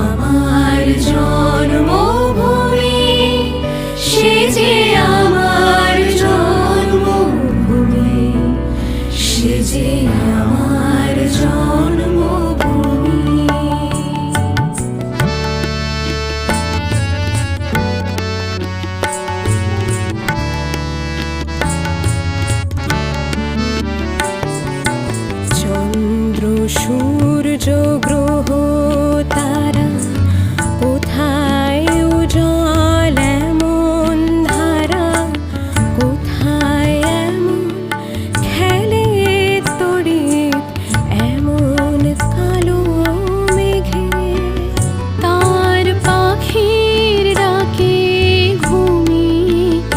আমার জন্মভূমি, সে যে আমার জন্মভূমি, সে যে আমার জন্মভূমি। চন্দ্র সূর্য গ্রহ তারা কোথায় উজ্জ্বল এমন ধারা, কোথায় এমন খেলে তড়িৎ এমন কালো মেঘে। তার পাখির ডাকে ঘুমি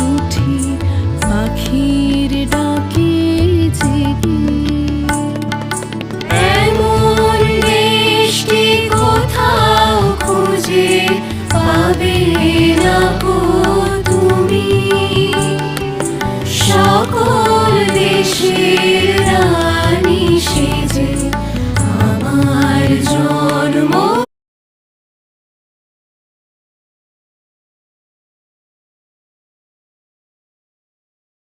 উঠি, পাখির ডাকে জেগে। এমন দেশটি কোথাও খুঁজে পাবে না গো তুমি, সকল দেশে